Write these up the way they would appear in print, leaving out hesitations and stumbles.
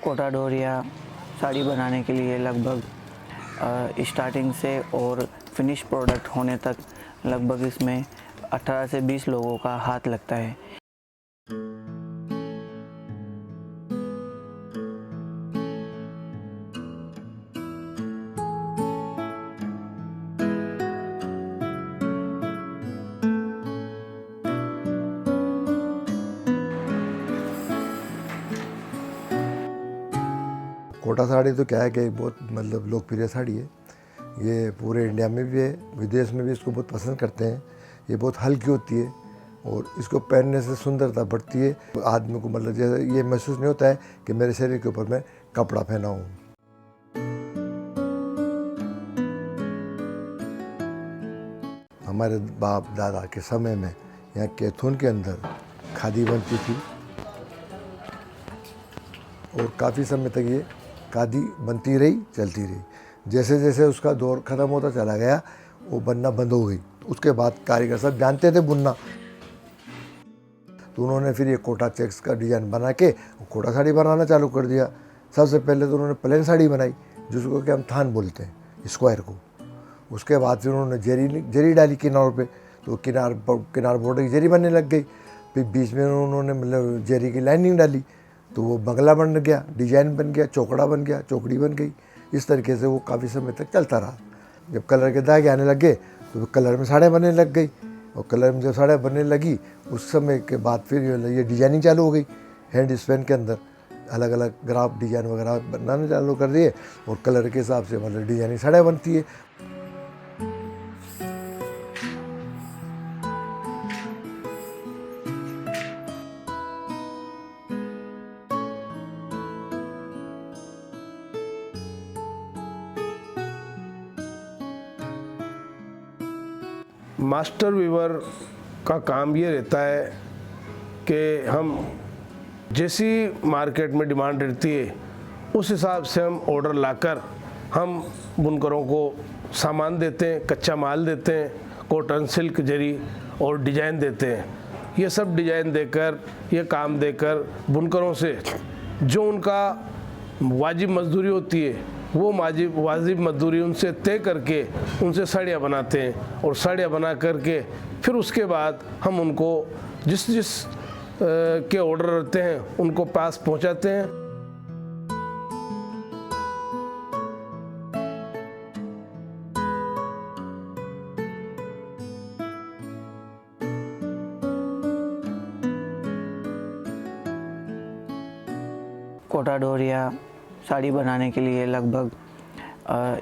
Kota door या साड़ी बनाने के लिए लगभग स्टार्टिंग से और फिनिश प्रोडक्ट होने तक लगभग इसमें 18 से 20 लोगों का हाथ लगता है। कोटा साड़ी तो क्या है कि बहुत मतलब लोकप्रिय साड़ी है। ये पूरे इंडिया में भी है, विदेश में भी इसको बहुत पसंद करते हैं। ये बहुत हल्की होती है और इसको पहनने से सुंदरता बढ़ती है। आदमी को मतलब जैसे ये महसूस नहीं होता है कि मेरे शरीर के ऊपर मैं कपड़ा पहना हूँ। हमारे बाप दादा के समय में यहाँ कैथून के अंदर खादी बनती थी और काफ़ी समय तक ये खादी बनती रही, चलती रही। जैसे जैसे उसका दौर ख़त्म होता चला गया वो बनना बंद हो गई। उसके बाद कारीगर सब जानते थे बुनना, तो उन्होंने फिर ये कोटा चेक्स का डिज़ाइन बना के कोटा साड़ी बनाना चालू कर दिया। सबसे पहले तो उन्होंने प्लेन साड़ी बनाई जिसको कि हम थान बोलते हैं, स्क्वायर को। उसके बाद फिर उन्होंने जरी डाली किनारों पे, तो किनार बॉर्डर की जरी बनने लग गई। फिर बीच में उन्होंने मतलब जरी की लाइनिंग डाली तो वो बंगला बन गया, डिजाइन बन गया, चौकड़ा बन गया, चौकड़ी बन गई। इस तरीके से वो काफ़ी समय तक चलता रहा। जब कलर के दागे आने लग गए तो कलर में साड़ियाँ बनने लग गई और कलर में जब साड़ियाँ बनने लगी उस समय के बाद फिर ये डिजाइनिंग चालू हो गई। हैंड स्पेन के अंदर अलग अलग ग्राफ डिजाइन वगैरह बनाने चालू कर दिए और कलर के हिसाब से मतलब डिजाइनिंग साड़ियाँ बनती है। मास्टर वीवर का काम ये रहता है कि हम जैसी मार्केट में डिमांड रहती है उस हिसाब से हम ऑर्डर लाकर हम बुनकरों को सामान देते हैं, कच्चा माल देते हैं, कॉटन, सिल्क, जरी और डिजाइन देते हैं। ये सब डिजाइन देकर, ये काम देकर बुनकरों से जो उनका वाजिब मजदूरी होती है वो वाजिब मजदूरी उनसे तय करके उनसे साड़ियाँ बनाते हैं और साड़ियाँ बना करके फिर उसके बाद हम उनको जिस के ऑर्डर रहते हैं उनको पास पहुंचाते हैं। कोटा डोर या साड़ी बनाने के लिए लगभग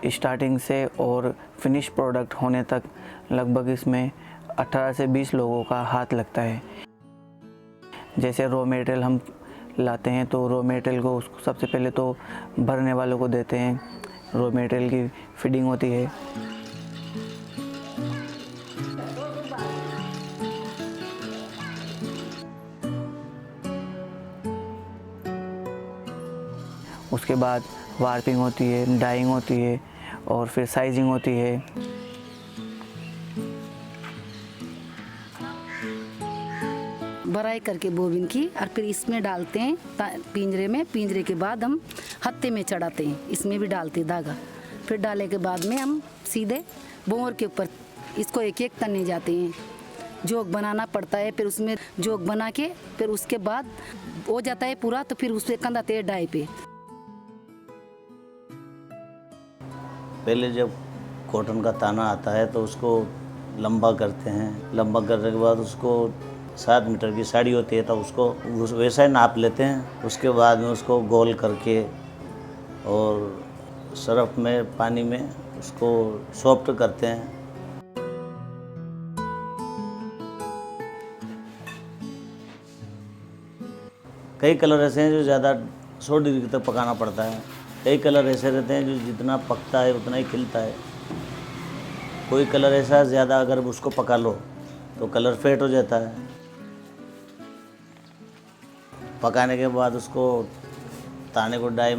स्टार्टिंग से और फिनिश प्रोडक्ट होने तक लगभग इसमें 18 से 20 लोगों का हाथ लगता है। जैसे रॉ मटेरियल हम लाते हैं तो रॉ मटेरियल को उसको सबसे पहले तो भरने वालों को देते हैं। रॉ मटेरियल की फीडिंग होती है। उसके बाद वार्पिंग होती है, डाइंग होती है और फिर साइजिंग होती है। भराई करके बोबिन की और फिर इसमें डालते हैं पिंजरे में। पिंजरे के बाद हम हत्थे में चढ़ाते हैं, इसमें भी डालते हैं धागा। फिर डालने के बाद में हम सीधे बोर के ऊपर इसको एक एक तनने जाते हैं। जोक बनाना पड़ता है, फिर उसमें जोक बना के फिर उसके बाद हो जाता है पूरा, तो फिर उससे कंधाते हैं डाई पे। पहले जब कॉटन का ताना आता है तो उसको लंबा करते हैं। लंबा करने के बाद उसको 7 मीटर की साड़ी होती है तो उसको वैसा ही नाप लेते हैं। उसके बाद में उसको गोल करके और सरफ में, पानी में उसको सॉफ्ट करते हैं। कई कलर ऐसे हैं जो ज़्यादा 100 डिग्री तक पकाना पड़ता है। कई कलर ऐसे रहते हैं जो जितना पकता है उतना ही खिलता है। कोई कलर ऐसा ज़्यादा अगर उसको पका लो तो कलर फेड हो जाता है। पकाने के बाद उसको ताने को डाई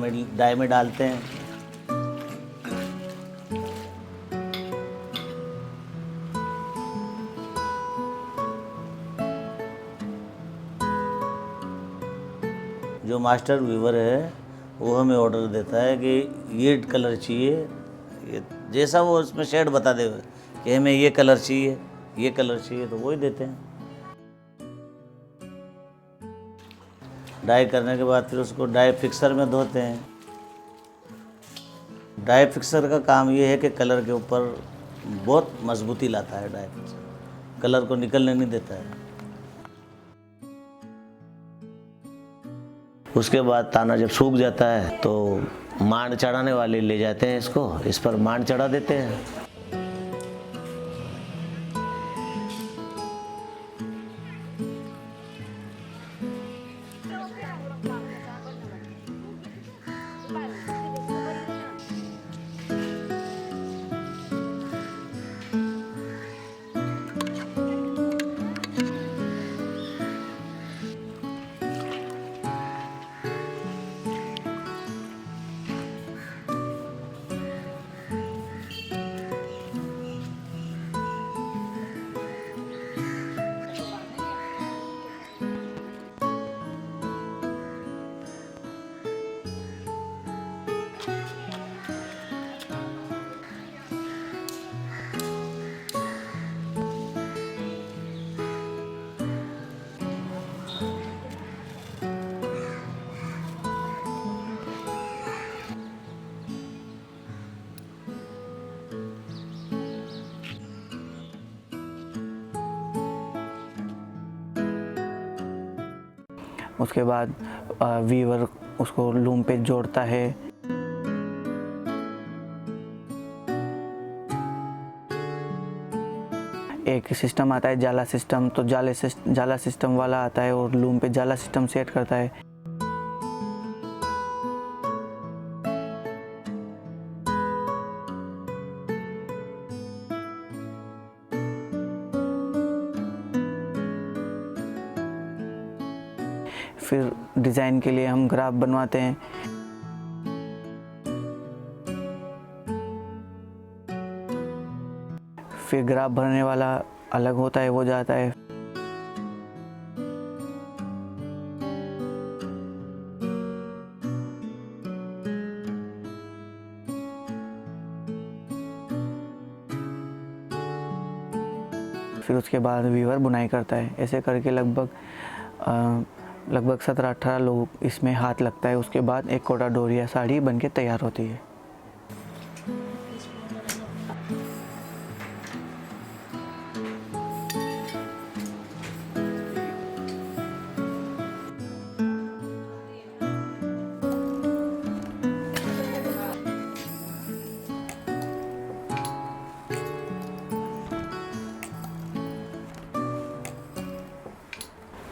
में डालते हैं। जो मास्टर वीवर है वो हमें ऑर्डर देता है कि ये कलर चाहिए, ये जैसा वो उसमें शेड बता दे कि हमें ये कलर चाहिए, ये कलर चाहिए, तो वही देते हैं। डाई करने के बाद फिर उसको डाई फिक्सर में धोते हैं। डाई फिक्सर का काम ये है कि कलर के ऊपर बहुत मजबूती लाता है। डाई फिक्सर कलर को निकलने नहीं देता है। उसके बाद ताना जब सूख जाता है तो मांड चढ़ाने वाले ले जाते हैं इसको, इस पर मांड चढ़ा देते हैं। उसके बाद वीवर उसको लूम पे जोड़ता है। एक सिस्टम आता है जाला सिस्टम, तो जाला सिस्टम वाला आता है और लूम पे जाला सिस्टम सेट करता है। फिर डिज़ाइन के लिए हम ग्राफ बनवाते हैं। फिर ग्राफ भरने वाला अलग होता है, वो जाता है। फिर उसके बाद वीवर बुनाई करता है। ऐसे करके लगभग 17-18 लोग इसमें हाथ लगता है। उसके बाद एक कोटा डोरिया साड़ी बनके तैयार होती है।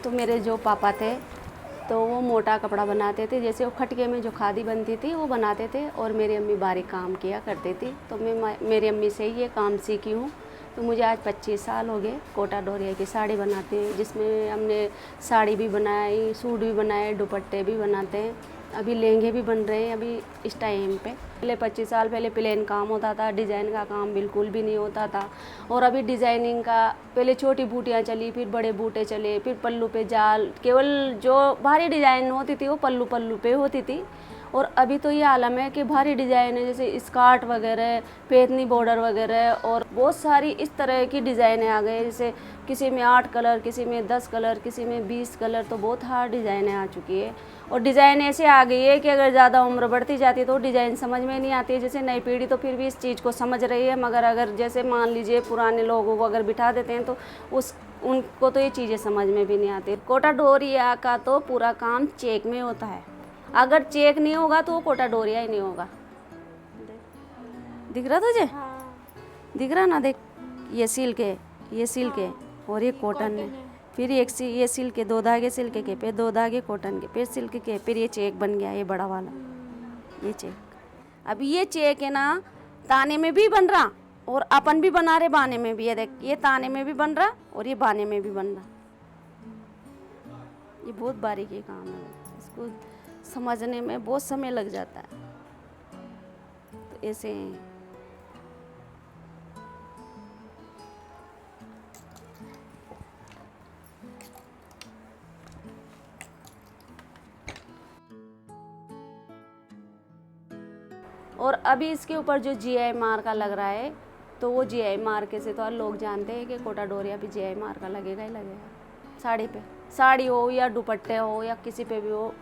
तो मेरे जो पापा थे तो वो मोटा कपड़ा बनाते थे, जैसे वो खटके में जो खादी बनती थी वो बनाते थे, और मेरी अम्मी बारीक काम किया करती थी। तो मैं मेरी अम्मी से ही ये काम सीखी हूँ। तो मुझे आज 25 साल हो गए कोटा डोरिया की साड़ी बनाते हैं, जिसमें हमने साड़ी भी बनाई, सूट भी बनाए, दुपट्टे भी बनाते हैं, अभी लहंगे भी बन रहे हैं अभी इस टाइम पे। पहले 25 साल पहले प्लेन काम होता था, डिज़ाइन का काम बिल्कुल भी नहीं होता था। और अभी डिज़ाइनिंग का पहले छोटी बूटियाँ चली, फिर बड़े बूटे चले, फिर पल्लू पे जाल, केवल जो भारी डिज़ाइन होती थी वो पल्लू पे होती थी। और अभी तो ये आलम है कि भारी डिज़ाइन है, जैसे स्कार्ट वगैरह, पेतनी बॉर्डर वगैरह, और बहुत सारी इस तरह की डिज़ाइनें आ गए। जैसे किसी में 8 कलर, किसी में 10 कलर, किसी में 20 कलर, तो बहुत हार्ड डिज़ाइनें आ चुकी है। और डिज़ाइन ऐसे आ गई है कि अगर ज़्यादा उम्र बढ़ती जाती है तो डिज़ाइन समझ में नहीं आती है। जैसे नई पीढ़ी तो फिर भी इस चीज़ को समझ रही है, मगर अगर जैसे मान लीजिए पुराने लोगों को अगर बिठा देते हैं तो उनको तो ये चीज़ें समझ में भी नहीं आती। कोटा डोरिया का तो पूरा काम चेक में होता है। अगर चेक नहीं होगा तो वो कोटा डोरिया ही नहीं होगा। दिख रहा तुझे? दिख रहा ना? देख, ये सिल्क है, ये सिल्क है, और ये कॉटन है। फिर ये सिल्क के 2 धागे सिल्क के, फिर 2 धागे कॉटन के, फिर सिल्क के, फिर ये चेक बन गया, ये बड़ा वाला, ये चेक। अब ये चेक है ना, ताने में भी बन रहा और अपन भी बना रहे बाने में भी। ये देख, ये ताने में भी बन रहा और ये बाने में भी बन रहा। ये बहुत बारीकी काम है, इसको समझने में बहुत समय लग जाता है। तो ऐसे और अभी इसके ऊपर जो GI मार्क का लग रहा है, तो वो GI मार्क से तो लोग जानते हैं कि कोटा डोरिया पे GI मार्क का लगेगा ही लगेगा। साड़ी पे, साड़ी हो या दुपट्टे हो या किसी पे भी हो,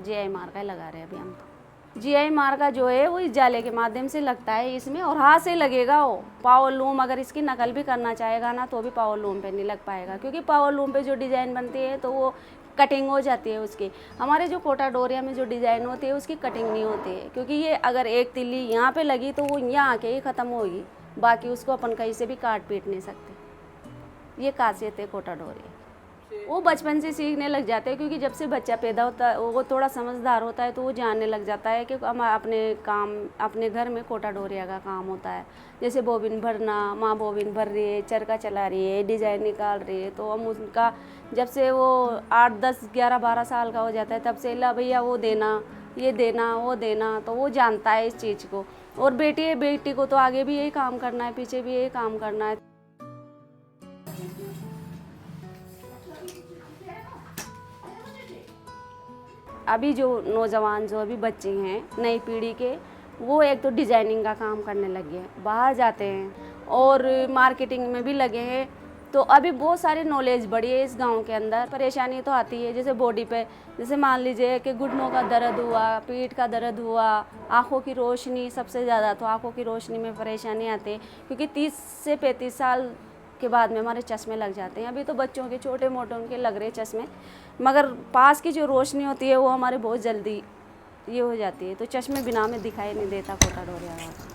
GI मार्क का लगा रहे हैं अभी हम तो। GI मार्क का जो है वो इस जाले के माध्यम से लगता है इसमें, और हाथ से लगेगा वो। पावर लूम अगर इसकी नकल भी करना चाहेगा ना तो भी पावर लूम पे नहीं लग पाएगा, क्योंकि पावर लूम पे जो डिज़ाइन बनती है तो वो कटिंग हो जाती है उसकी। हमारे जो कोटा डोरिया में जो डिज़ाइन होती है उसकी कटिंग नहीं होती है, क्योंकि ये अगर एक तिल्ली यहाँ पे लगी तो वो यहाँ आके ही ख़त्म होगी, बाकी उसको अपन कहीं से भी काट पीट नहीं सकते। ये खासियत है कोटा डोरिया। वो बचपन से सीखने लग जाते हैं, क्योंकि जब से बच्चा पैदा होता है वो थोड़ा समझदार होता है तो वो जानने लग जाता है कि हम अपने घर में कोटा डोरिया का काम होता है। जैसे बोबिन भरना, माँ बोबिन भर रही है, चरखा चला रही है, डिज़ाइन निकाल रही है, तो हम उनका जब से वो 8, 10, 11, 12 साल का हो जाता है तब से ला भैया वो देना, ये देना, वो देना, तो वो जानता है इस चीज़ को। और बेटी को तो आगे भी यही काम करना है, पीछे भी यही काम करना है। अभी जो नौजवान जो अभी बच्चे हैं नई पीढ़ी के, वो एक तो डिज़ाइनिंग का काम करने लगे हैं, बाहर जाते हैं और मार्केटिंग में भी लगे हैं। तो अभी बहुत सारी नॉलेज बढ़ी है इस गांव के अंदर। परेशानी तो आती है जैसे बॉडी पे, जैसे मान लीजिए कि घुटनों का दर्द हुआ, पीठ का दर्द हुआ, आँखों की रोशनी, सबसे ज़्यादा तो आँखों की रोशनी में परेशानी आती है, क्योंकि 30 से 35 साल के बाद में हमारे चश्मे लग जाते हैं। अभी तो बच्चों के छोटे मोटे उनके लग रहे चश्मे, मगर पास की जो रोशनी होती है वो हमारे बहुत जल्दी ये हो जाती है, तो चश्मे बिना में दिखाई नहीं देता कोटा डोरिया।